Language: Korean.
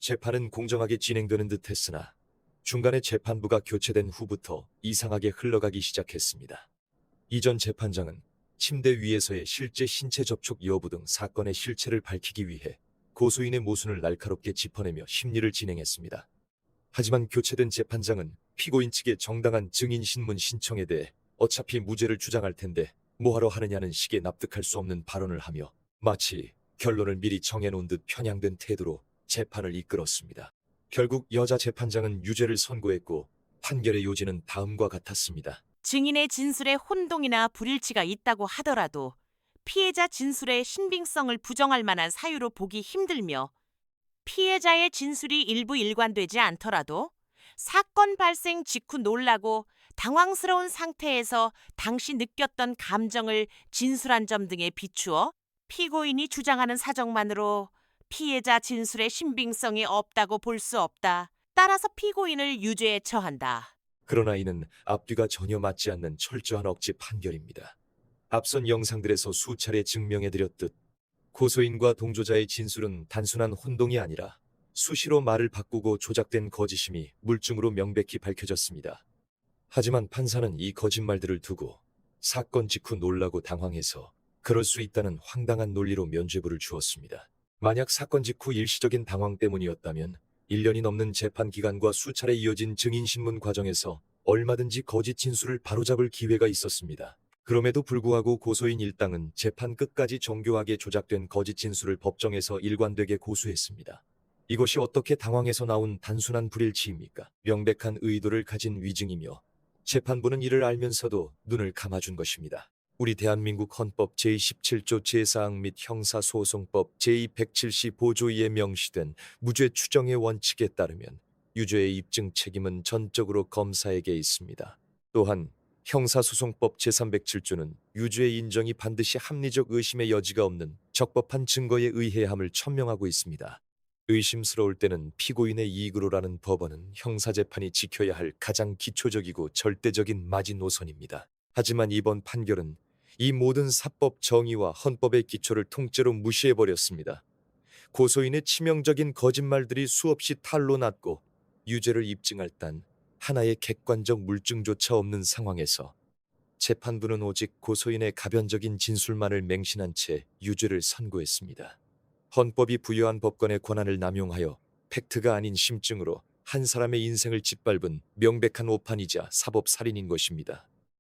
재판은 공정하게 진행되는 듯 했으나 중간에 재판부가 교체된 후부터 이상하게 흘러가기 시작했습니다. 이전 재판장은 침대 위에서의 실제 신체 접촉 여부 등 사건의 실체를 밝히기 위해 고소인의 모순을 날카롭게 짚어내며 심리를 진행했습니다. 하지만 교체된 재판장은 피고인 측의 정당한 증인 신문 신청에 대해 어차피 무죄를 주장할 텐데 뭐하러 하느냐는 식의 납득할 수 없는 발언을 하며 마치 결론을 미리 정해놓은 듯 편향된 태도로 재판을 이끌었습니다. 결국 여자 재판장은 유죄를 선고했고 판결의 요지는 다음과 같았습니다. 증인의 진술에 혼동이나 불일치가 있다고 하더라도 피해자 진술의 신빙성을 부정할 만한 사유로 보기 힘들며 피해자의 진술이 일부 일관되지 않더라도 사건 발생 직후 놀라고 당황스러운 상태에서 당시 느꼈던 감정을 진술한 점 등에 비추어 피고인이 주장하는 사정만으로 피해자 진술의 신빙성이 없다고 볼 수 없다. 따라서 피고인을 유죄에 처한다. 그러나 이는 앞뒤가 전혀 맞지 않는 철저한 억지 판결입니다. 앞선 영상들에서 수차례 증명해드렸듯 고소인과 동조자의 진술은 단순한 혼동이 아니라 수시로 말을 바꾸고 조작된 거짓임이 물증으로 명백히 밝혀졌습니다. 하지만 판사는 이 거짓말들을 두고 사건 직후 놀라고 당황해서 그럴 수 있다는 황당한 논리로 면죄부를 주었습니다. 만약 사건 직후 일시적인 당황 때문이었다면 1년이 넘는 재판 기간과 수차례 이어진 증인신문 과정에서 얼마든지 거짓 진술을 바로잡을 기회가 있었습니다. 그럼에도 불구하고 고소인 일당은 재판 끝까지 정교하게 조작된 거짓 진술을 법정에서 일관되게 고수했습니다. 이것이 어떻게 당황해서 나온 단순한 불일치입니까? 명백한 의도를 가진 위증이며 재판부는 이를 알면서도 눈을 감아준 것입니다. 우리 대한민국 헌법 제17조 제4항 및 형사소송법 제270 2에 명시된 무죄 추정의 원칙에 따르면 유죄의 입증 책임은 전적으로 검사에게 있습니다. 또한 형사소송법 제307조는 유죄의 인정이 반드시 합리적 의심의 여지가 없는 적법한 증거에 의해야 함을 천명하고 있습니다. 의심스러울 때는 피고인의 이익으로라는 법원은 형사재판이 지켜야 할 가장 기초적이고 절대적인 마지노선입니다. 하지만 이번 판결은 이 모든 사법 정의와 헌법의 기초를 통째로 무시해버렸습니다. 고소인의 치명적인 거짓말들이 수없이 탄로났고 유죄를 입증할 단 하나의 객관적 물증조차 없는 상황에서 재판부는 오직 고소인의 가변적인 진술만을 맹신한 채 유죄를 선고했습니다. 헌법이 부여한 법관의 권한을 남용하여 팩트가 아닌 심증으로 한 사람의 인생을 짓밟은 명백한 오판이자 사법살인인 것입니다.